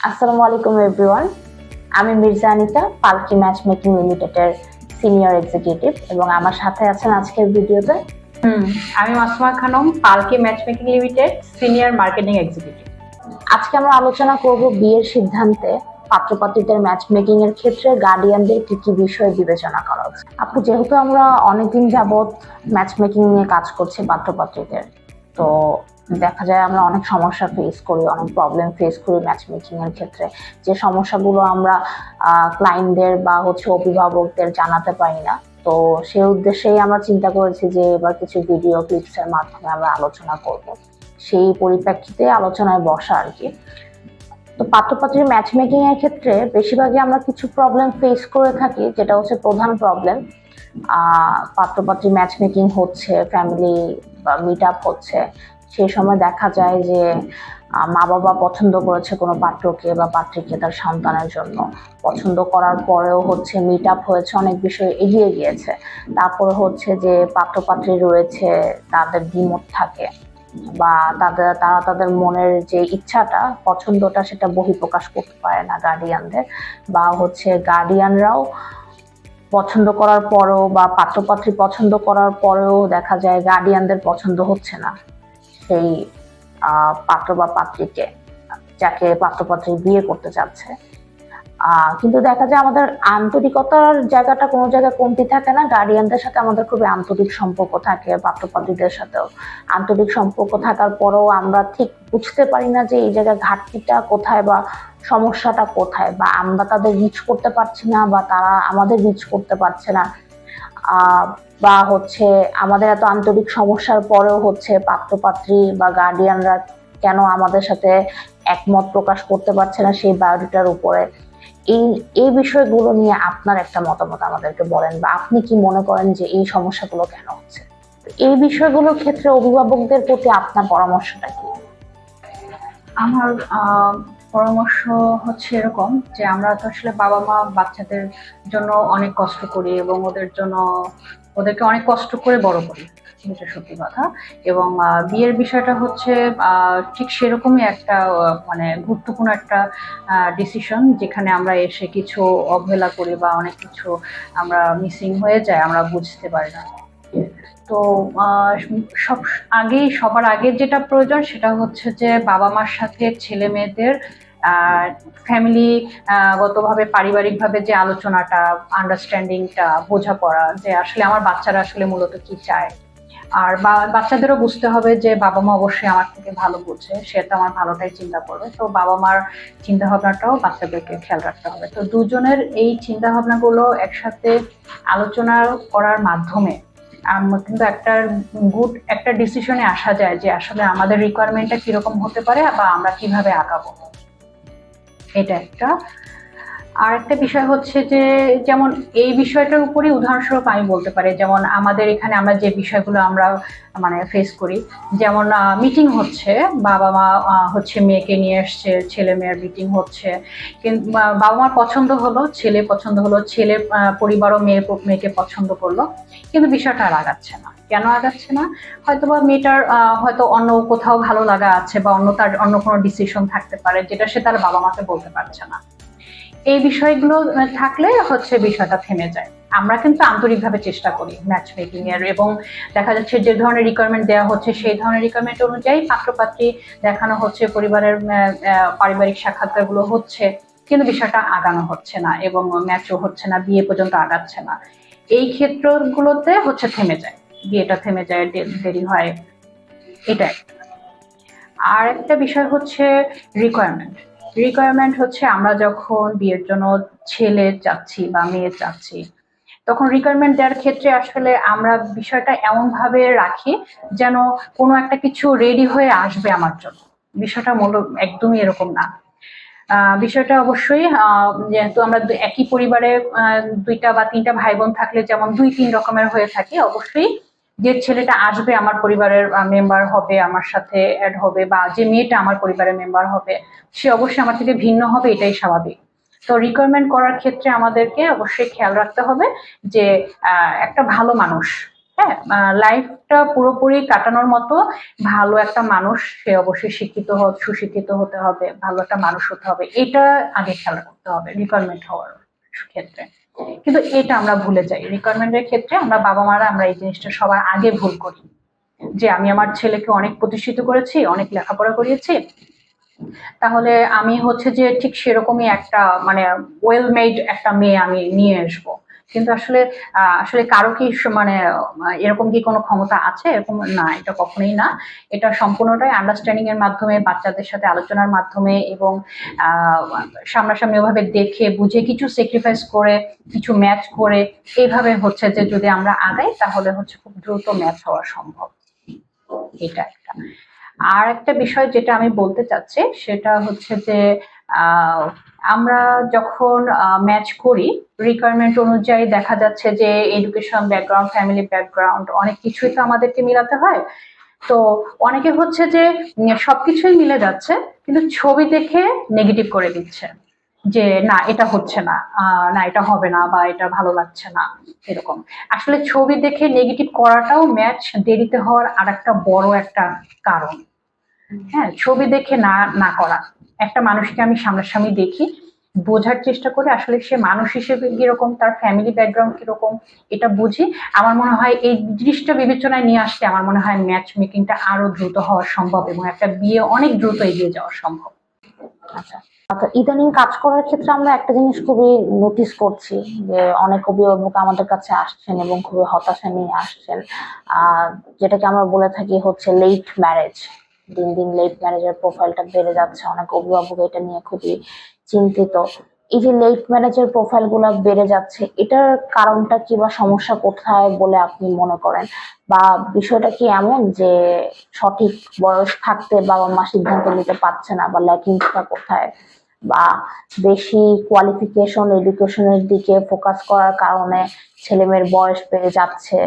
আসসালামু আলাইকুম এভরিওয়ান। আমি মির্জা আনিতা, পালকি ম্যাচ মেকিং লিমিটেডের সিনিয়র এক্সিকিউটিভ এবং আমার সাথে আছেন আজকের ভিডিওতে। আমি মাসুমা খানম, পালকি match making limited senior marketing executive. আজকে আমরা আলোচনা করব বিয়ের সিদ্ধান্তে পাত্রপাত্রীদের ম্যাচ মেকিং এর ক্ষেত্রে গার্ডিয়ানদের কি কি বিষয় বিবেচনা করা উচিত। আপু, যেহেতু আমরা অনেকদিন যাবত ম্যাচ মেকিং নিয়ে কাজ করছি পাত্রপাত্রীদের, তো দেখা যায় আমরা অনেক সমস্যা ফেস করি, অনেক প্রবলেম ফেস করি ম্যাচ মেকিং এর ক্ষেত্রে। যে সমস্যাগুলো আমরা ক্লায়েন্টদের বা অভিভাবকদের জানাতে পারি না, তো সেই উদ্দেশ্যেই আমরা চিন্তা করেছি যে এবার কিছু ভিডিও ক্লিপস এর মাধ্যমে আমরা আলোচনা করব, সেই পরিপ্রেক্ষিতে আলোচনায় বসা আর কি। তো পাত্রপাত্রীর ম্যাচ মেকিং এর ক্ষেত্রে বেশিরভাগই আমরা কিছু প্রবলেম ফেস করে থাকি, যেটা হচ্ছে প্রধান প্রবলেম। পাত্রপাত্রী ম্যাচ মেকিং হচ্ছে, ফ্যামিলি বা মিট আপ হচ্ছে, সেই সময় দেখা যায় যে মা বাবা পছন্দ করেছে কোনো পাত্রকে বা পাত্রীকে তার সন্তানের জন্য, পছন্দ করার পরেও হচ্ছে মিট আপ হয়েছে, অনেক বিষয় এগিয়ে গিয়েছে, তারপরে হচ্ছে যে পাত্রপাত্রী রয়েছে, তাদের দ্বিমত থাকে বা তারা তাদের মনের যে ইচ্ছাটা, পছন্দটা, সেটা বহিঃপ্রকাশ করতে পারে না গার্ডিয়ানদের, বা হচ্ছে গার্ডিয়ানরাও পছন্দ করার পরেও বা পাত্রপাত্রী পছন্দ করার পরেও দেখা যায় গার্ডিয়ানদের পছন্দ হচ্ছে না সেই পাত্র বা পাত্রীকে, যাকে পাত্রপাত্রী বিয়ে করতে চাচ্ছে। কিন্তু দেখা যায় আমাদের আন্তরিকতার জায়গাটা কোনো জায়গায় কমতি থাকে না, গার্ডিয়ানদের সাথে আমাদের খুবই আন্তরিক সম্পর্ক থাকে, পাত্রপাত্রীদের সাথেও আন্তরিক সম্পর্ক থাকার পরেও আমরা ঠিক বুঝতে পারি না যে এই জায়গায় ঘাটতিটা কোথায় বা সমস্যাটা কোথায়, বা আমরা তাদের রিচ করতে পারছি না বা তারা আমাদের রিচ করতে পারছে না, বা হচ্ছে আমাদের এত আন্তরিক সমস্যার পরেও হচ্ছে পাত্রপাত্রী বা গার্ডিয়ানরা কেন আমাদের সাথে একমত প্রকাশ করতে পারছে না সেই বায়োডাটার উপরে। এই বিষয়গুলো নিয়ে আপনার একটা মতামত আমাদেরকে বলেন, বা আপনি কি মনে করেন যে এই সমস্যাগুলো কেন হচ্ছে? এই বিষয়গুলোর ক্ষেত্রে অভিভাবকদের প্রতি আপনার পরামর্শটা কি? আমার পরামর্শ হচ্ছে এরকম যে আমরা তো আসলে বাবা মা বাচ্চাদের জন্য অনেক কষ্ট করি এবং ওদেরকে অনেক কষ্ট করে বড় করি, যেটা সত্যি কথা। এবং বিয়ের বিষয়টা হচ্ছে ঠিক সেরকমই একটা মানে গুরুত্বপূর্ণ একটা ডিসিশন, যেখানে আমরা এসে কিছু অবহেলা করি বা অনেক কিছু আমরা মিসিং হয়ে যায়, আমরা বুঝতে পারি না। তো সবার আগে যেটা প্রয়োজন সেটা হচ্ছে যে বাবা মার সাথে ছেলে মেয়েদের ফ্যামিলি গতভাবে পারিবারিকভাবে যে আলোচনাটা, আন্ডারস্ট্যান্ডিংটা, বোঝাপড়া, যে আসলে আমার বাচ্চারা আসলে মূলত কি চায়। আর বাচ্চাদেরও বুঝতে হবে যে বাবা মা অবশ্যই আমার থেকে ভালো বোঝে, সে তো আমার ভালোটাই চিন্তা করবে, তো বাবা মার চিন্তা ভাবনাটাও বাচ্চাদেরকে খেয়াল রাখতে হবে। তো দুজনের এই চিন্তা ভাবনাগুলো একসাথে আলোচনা করার মাধ্যমে কিন্তু একটা ডিসিশনে আসা যায় যে আসলে আমাদের রিকোয়ারমেন্টটা কিরকম হতে পারে বা আমরা কিভাবে আগাবো। এটা একটা। আর একটা বিষয় হচ্ছে যে, যেমন এই বিষয়টার উপরই উদাহরণস্বরূপ আমি বলতে পারি, যেমন আমাদের এখানে আমরা যে বিষয়গুলো আমরা মানে ফেস করি, যেমন মিটিং হচ্ছে, বাবা মা হচ্ছে মেয়েকে নিয়ে এসছে, ছেলে মেয়ের মিটিং হচ্ছে, কিন্তু বাবা মার পছন্দ হলো, ছেলে পছন্দ হলো, ছেলে পরিবারও মেয়েকে পছন্দ করলো, কিন্তু বিষয়টা আর আগাচ্ছে না। কেন আগাচ্ছে না? হয়তো বা মেয়েটার হয়তো অন্য কোথাও ভালো লাগা আছে বা অন্য কোনো ডিসিশন থাকতে পারে, যেটা সে তার বাবা মাকে বলতে পারছে না। এই বিষয়গুলো থাকলে হচ্ছে বিষয়টা থেমে যায়। আমরা কিন্তু আন্তরিকভাবে চেষ্টা করি ম্যাচ মেকিং এর, এবং দেখা যাচ্ছে যে ধরনের রিকোয়ারমেন্ট দেওয়া হচ্ছে সেই ধরনের রিকোয়ারমেন্ট অনুযায়ী পাত্রপাত্রী দেখানো হচ্ছে, পরিবারের পারিবারিক সাক্ষাৎকারগুলো হচ্ছে, কিন্তু বিষয়টা আগানো হচ্ছে না এবং ম্যাচও হচ্ছে না, বিয়ে পর্যন্ত আগাচ্ছে না। এই ক্ষেত্রগুলোতে হচ্ছে থেমে যায়, বিয়েটা থেমে যায়, দেরি হয়। এটা একটা। আর একটা বিষয় হচ্ছে রিকোয়ারমেন্ট। রিকোয়ারমেন্ট হচ্ছে আমরা যখন বিয়ের জন্য ছেলে চাচ্ছি বা মেয়ে চাচ্ছি, তখন রিকোয়ারমেন্ট দেওয়ার ক্ষেত্রে আসলে আমরা বিষয়টা এমন ভাবে রাখি যেন কোনো একটা কিছু রেডি হয়ে আসবে আমার জন্য। বিষয়টা একদমই এরকম না। বিষয়টা অবশ্যই যেহেতু আমরা একই পরিবারে দুইটা বা তিনটা ভাই বোন থাকলে যেমন দুই তিন রকমের হয়ে থাকে, অবশ্যই যে ছেলেটা আসবে আমার পরিবারের মেম্বার হবে, আমার সাথে অ্যাড হবে, বা যে মেয়েটা আমার পরিবারের মেম্বার হবে, সে অবশ্যই আমার থেকে ভিন্ন হবে, এটাই স্বাভাবিক। তো রিকোয়ারমেন্ট করার ক্ষেত্রে আমাদেরকে অবশ্যই খেয়াল রাখতে হবে যে একটা ভালো মানুষ, হ্যাঁ, লাইফটা পুরোপুরি কাটানোর মতো ভালো একটা মানুষ, সে অবশ্যই সুশিক্ষিত হতে হবে, ভালো একটা মানুষ হতে হবে, এটা আগে খেয়াল করতে হবে রিকোয়ারমেন্ট হওয়ার ক্ষেত্রে। কিন্তু এটা আমরা ভুলে যাই, রিকোয়ারমেন্টের ক্ষেত্রে আমরা বাবা মারা আমরা এই জিনিসটা সবার আগে ভুল করি, যে আমি আমার ছেলেকে অনেক প্রতিষ্ঠিত করেছি, অনেক লেখাপড়া করিয়েছি, তাহলে আমি হচ্ছে যে ঠিক সেরকমই একটা মানে ওয়েল মেড একটা মেয়ে আমি নিয়ে আসবো। কিন্তু আসলে আসলে কারো কি মানে এরকম কি কোনো ক্ষমতা আছে? এরকম না, এটা কখনোই না। এটা সম্পূর্ণটাই আন্ডারস্ট্যান্ডিং এর মাধ্যমে, বাচ্চাদের সাথে আলোচনার মাধ্যমে এবং সামনাসামনি ওভাবে দেখে বুঝে কিছু স্যাক্রিফাইস করে, কিছু ম্যাচ করে, এইভাবে হচ্ছে যে যদি আমরা আগাই তাহলে হচ্ছে খুব দ্রুত ম্যাচ হওয়া সম্ভব। এটা একটা। আর একটা বিষয় যেটা আমি বলতে চাচ্ছি সেটা হচ্ছে যে আহ, আমরা যখন ম্যাচ করি রিকোয়ারমেন্ট অনুযায়ী দেখা যাচ্ছে যে এডুকেশন ব্যাকগ্রাউন্ড, ফ্যামিলি ব্যাকগ্রাউন্ড, অনেক কিছুই তো আমাদেরকে মিলাতে হয়। তো অনেকে হচ্ছে যে সবকিছুই মিলে যাচ্ছে কিন্তু ছবি দেখে নেগেটিভ করে দিচ্ছে, যে না এটা হচ্ছে না, না এটা হবে না, বা এটা ভালো লাগছে না, এরকম। আসলে ছবি দেখে নেগেটিভ করাটাও ম্যাচ দেরিতে হওয়ার আর একটা বড় একটা কারণ। হ্যাঁ, ছবি দেখে না না করা, একটা মানুষকে আমি সামনাসামনি দেখি, বোঝার চেষ্টা করি আসলে সে মানুষ হিসেবে কিরকম, তার ফ্যামিলি ব্যাকগ্রাউন্ড কিরকম, এটা বুঝি। আমার মনে হয় এই জিনিসটা বিবেচনায় নিয়ে আসলে আমার মনে হয় ম্যাচ মেকিংটা আরো দ্রুত হওয়া সম্ভব এবং একটা বিয়ে অনেক দ্রুত এগিয়ে যাওয়া সম্ভব। আচ্ছা, তো ইদানিং কাজ করার ক্ষেত্রে আমরা একটা জিনিস খুবই নোটিস করছি যে অনেক অভিভাবক আমাদের কাছে আসছেন এবং খুবই হতাশা নিয়ে আসছেন, আহ যেটাকে আমরা বলে থাকি হচ্ছে লেট ম্যারেজ। দিন দিন লেট ম্যারেজের প্রোফাইলটা বেড়ে যাচ্ছে, অনেক অভিভাবক এটা নিয়ে খুবই চিন্তিত। এই যে লেট ম্যারেজের প্রোফাইল গুলা বেড়ে যাচ্ছে, এটার কারণটা কি বা সমস্যা কোথায় বলে আপনি মনে করেন? বা বিষয়টা কি এমন যে সঠিক বয়স থাকতে বাবা মা সিদ্ধান্ত নিতে পারছে না, বা ল্যাকিংসটা কোথায়? বা বেশি কোয়ালিফিকেশন এডুকেশনের দিকে ফোকাস করার কারণে ছেলেমেয়ের বয়স বেড়ে যাচ্ছে?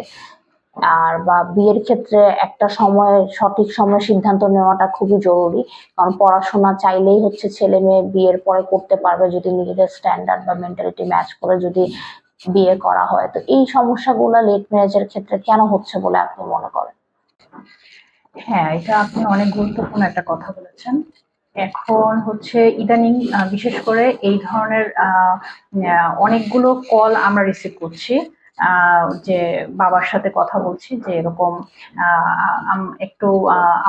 আর বা বিয়ের ক্ষেত্রে একটা সময় সঠিক সময় সিদ্ধান্ত নেওয়াটা খুবই জরুরি, কারণ পড়াশোনা চাইলেই হচ্ছে ছেলে মেয়ে বিয়ের পরে করতে পারবে যদি নিজেদের স্ট্যান্ডার্ড বা মেন্টালিটি ম্যাচ করে যদি বিয়ে করা হয়। তো এই সমস্যাগুলো লেট ম্যারেজের ক্ষেত্রে কেন হচ্ছে বলে আপনি মনে করেন? হ্যাঁ, এটা আপনি অনেক গুরুত্বপূর্ণ একটা কথা বলেছেন। এখন হচ্ছে ইদানিং বিশেষ করে এই ধরনের অনেকগুলো কল আমরা রিসিভ করছি, যে বাবার সাথে কথা বলছি যে এরকম একটু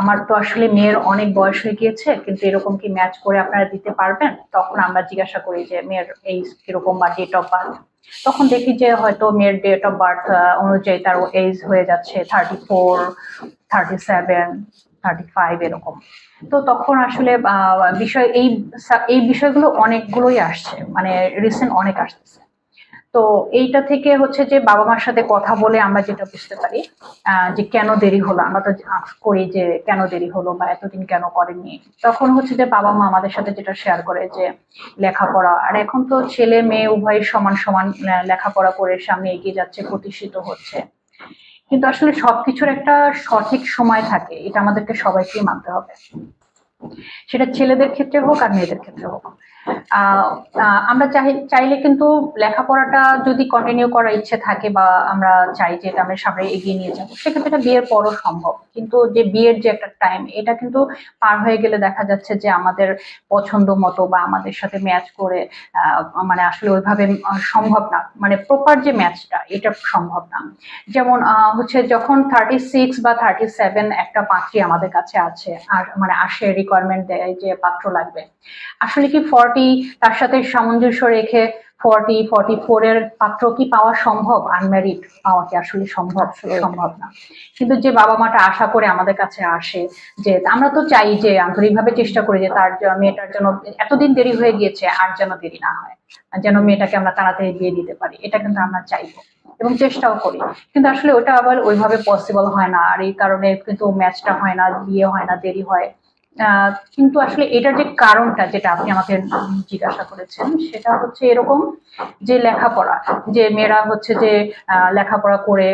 আমার তো আসলে মেয়ের অনেক বয়স হয়ে গিয়েছে, কিন্তু এরকম কি ম্যাচ করে আপনারা দিতে পারবেন? তখন আমরা জিজ্ঞাসা করি যে মেয়ের এইজ কিরকম বা ডেট অফ বার্থ। তখন দেখি যে হয়তো মেয়ের ডেট অফ বার্থ অনুযায়ী তার এজ হয়ে যাচ্ছে 34, 37, 35 এরকম। তো তখন আসলে বিষয় এই বিষয়গুলো অনেকগুলোই আসছে, মানে রিসেন্ট অনেক আসতেছে। তো এইটা থেকে হচ্ছে যে বাবা মার সাথে কথা বলে আমরা যেটা বুঝতে পারি যে কেন দেরি হলো, আমরা তো করি যে কেন দেরি হলো বা এতদিন কেন করেননি। তখন হচ্ছে যে বাবা মা আমাদের সাথে যেটা শেয়ার করে যে লেখাপড়া, আর এখন তো ছেলে মেয়ে উভয় সমান সমান লেখাপড়া করে সামনে এগিয়ে যাচ্ছে, প্রতিষ্ঠিত হচ্ছে। কিন্তু আসলে সবকিছুর একটা সঠিক সময় থাকে, এটা আমাদেরকে সবাইকেই মানতে হবে, সেটা ছেলেদের ক্ষেত্রে হোক আর মেয়েদের ক্ষেত্রে হোক। আমরা চাইলে কিন্তু লেখাপড়াটা যদি কন্টিনিউ করার ইচ্ছে থাকে বা আমরা চাই যে এটা আমরা সামনে এগিয়ে নিয়ে যাবো, সেক্ষেত্রে এটা বিয়ের পরও সম্ভব। কিন্তু যে বিয়ের যে একটা টাইম, এটা কিন্তু পার হয়ে গেলে দেখা যাচ্ছে যে আমাদের পছন্দ মতো বা আমাদের সাথে ম্যাচ করে মানে আসলে ওইভাবে সম্ভব না, মানে প্রপার যে ম্যাচটা এটা সম্ভব না। যেমন হচ্ছে যখন 36 বা 37 একটা পাত্রী আমাদের কাছে আছে, আর মানে আসে রিকোয়ারমেন্ট দেয় যে পাত্র লাগবে, আসলে কি 40 তার সাথে সামঞ্জস্য রেখে 40-44 এর পাত্র কি পাওয়া সম্ভব? আনম্যারিড পাওয়া কি আসলে সম্ভব? সম্ভব না। কিন্তু যে বাবা মাটা আশা করে আমাদের কাছে আসে, যে আমরা তো চাই যে আন্তরিকভাবে চেষ্টা করি যে তার মেয়েটার জন্য এতদিন দেরি হয়ে গিয়েছে আর যেন দেরি না হয়, যেন মেয়েটাকে আমরা তাড়াতাড়ি দিয়ে দিতে পারি, এটা কিন্তু আমরা চাইবো এবং চেষ্টাও করি। কিন্তু আসলে ওটা আবার ওইভাবে পসিবল হয় না, আর এই কারণে কিন্তু ম্যাচটা হয় না, বিয়ে হয় না, দেরি হয়। কিন্তু আসলে এটার যে কারণটা যেটা আপনি আমাকে জিজ্ঞাসা করেছেন সেটা হচ্ছে এরকম যে লেখাপড়া, যে মেয়েরা হচ্ছে যে লেখাপড়া করে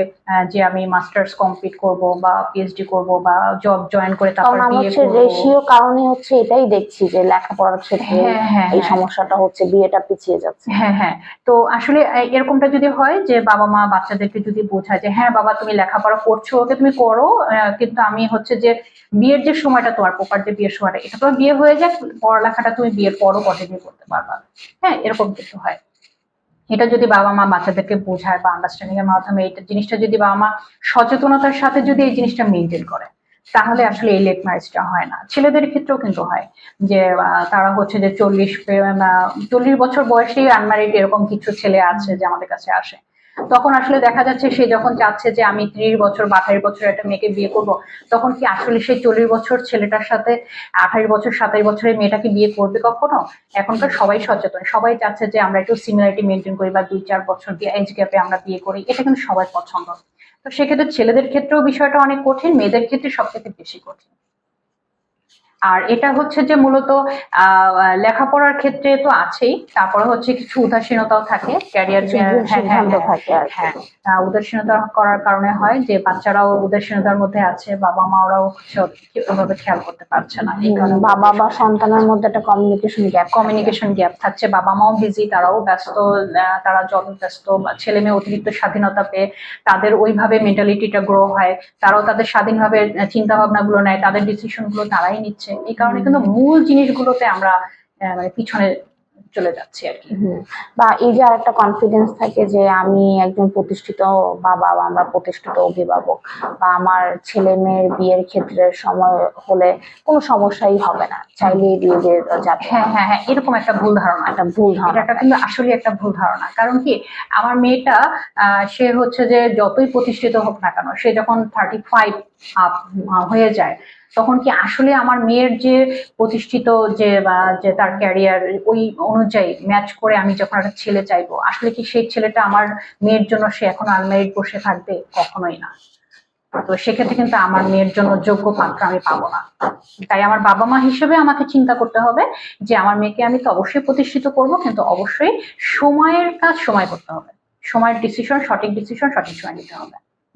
যে আমি মাস্টার্স কমপ্লিট করব বা পিএইচডি করব বা জব জয়েন করে কারণ তারপর আমরা বিয়ে হচ্ছে করব। রেশিও কারণে হচ্ছে এটাই দেখছি যে লেখাপড়ার ক্ষেত্রে হ্যাঁ হ্যাঁ এই হ্যাঁ সমস্যাটা হচ্ছে, বিয়েটা পিছিয়ে যাচ্ছে। হ্যাঁ হ্যাঁ। তো আসলে এরকমটা যদি হয় যে বাবা মা বাচ্চাদেরকে যদি বোঝায় যে হ্যাঁ বাবা তুমি লেখাপড়া করছো, ওকে তুমি করো, কিন্তু আমি হচ্ছে যে বিয়ের যে সময়টা তোমার প্রপার যে বিয়ের সময়টা, এটা তোমার বিয়ে হয়ে যাক, পড়ালেখাটা তুমি বিয়ের পরও কন্টিনিউ করতে পারবা। হ্যাঁ, এরকম কিন্তু হয়। এটা যদি বাবা মা বাচ্চাদেরকে বোঝায় বা আন্ডারস্ট্যান্ডিং এর মাধ্যমে এটা জিনিসটা যদি বাবা মা সচেতনতার সাথে যদি এই জিনিসটা মেনটেন করে, তাহলে আসলে এই লেট ম্যারেজটা হয় না। ছেলেদের ক্ষেত্রেও কিন্তু হয় যে তারা হচ্ছে যে 40 বছর বয়সেই আনম্যারিড, এরকম কিছু ছেলে আছে যে আমাদের কাছে আসে। তখন আসলে দেখা যাচ্ছে সে যখন চাচ্ছে যে আমি 30 বছর বা 28 বছর একটা মেয়েকে বিয়ে করব, তখন কি আসলে সেই 40 বছর ছেলেটার সাথে 28 বছর 27 বছরের মেয়েটাকে বিয়ে করবে কখনো? এখনকার সবাই সচেতন, সবাই চাচ্ছে যে আমরা একটু সিমিলারিটি মেনটেন করি বা 2-4 বছর দিয়ে এজ গ্যাপে আমরা বিয়ে করি, এটা কিন্তু সবার পছন্দ। তো সেক্ষেত্রে ছেলেদের ক্ষেত্রেও বিষয়টা অনেক কঠিন, মেয়েদের ক্ষেত্রে সবথেকে বেশি কঠিন। আর এটা হচ্ছে যে মূলত লেখাপড়ার ক্ষেত্রে তো আছেই, তারপরে হচ্ছে কিছু উদাসীনতাও থাকে ক্যারিয়ার। কিছু ভুল হ্যাঁ হ্যাঁ সিদ্ধান্ত হ্যাঁ থাকে আর কি। হ্যাঁ। উদাসীনতা করার কারণে হয় যে বাচ্চারাও উদাসীনতার মধ্যে আছে, বাবা মারাও হচ্ছে ওভাবে খেয়াল করতে পারছে না, এই কারণে বাবা বা সন্তানের মধ্যে একটা কমিউনিকেশন গ্যাপ থাকে। কমিউনিকেশন গ্যাপ থাকছে। বাবা মাও বিজি, তারাও ব্যস্ত, তারা জবে ব্যস্ত, ছেলে মেয়ে অতিরিক্ত স্বাধীনতা পেয়ে তাদের ওইভাবে মেন্টালিটিটা গ্রো হয়, তারাও তাদের স্বাধীনভাবে চিন্তা ভাবনা গুলো নেয়, তাদের ডিসিশন গুলো তারাই নিচ্ছে। এই কারণে কিন্তু মূল জিনিসগুলোতে আমরা মানে পিছনে চলে যাচ্ছি আর কি। বা এই যে আরেকটা কনফিডেন্স থাকে যে আমি একজন প্রতিষ্ঠিত বাবা বা আমরা প্রতিষ্ঠিত অভিভাবক, বা আমার ছেলে মেয়ের বিয়ের ক্ষেত্রে সময় হলে কোনো সমস্যাই হবে না, চাইলেই বিয়ে দিয়ে যাবে। হ্যাঁ হ্যাঁ হ্যাঁ, এরকম একটা ভুল ধারণা, একটা ভুল এটা ধারণা একটা থাকে। কিন্তু আসলে একটা ভুল ধারণা। কারণ কি, আমার মেয়েটা সে হচ্ছে যে যতই প্রতিষ্ঠিত হোক না কেন, সে যখন 35 আপ হয়ে যায়, তখন কি আসলে আমার মেয়ের যে প্রতিষ্ঠিত যে বা যে তার ক্যারিয়ার ওই অনুযায়ী ম্যাচ করে আমি যখন একটা ছেলে চাইবো, আসলে কি সেই ছেলেটা আমার মেয়ের জন্য সে এখন আনম্যারিড বসে থাকবে? কখনোই না। তো সেক্ষেত্রে কিন্তু আমার মেয়ের জন্য যোগ্য পাত্র আমি পাবো না। তাই আমার বাবা মা হিসেবে আমাকে চিন্তা করতে হবে যে আমার মেয়েকে আমি তো অবশ্যই প্রতিষ্ঠিত করব, কিন্তু অবশ্যই সময়ের কাজ সময় করতে হবে, সময়ের ডিসিশন, সঠিক ডিসিশন সঠিক সময় নিতে হবে।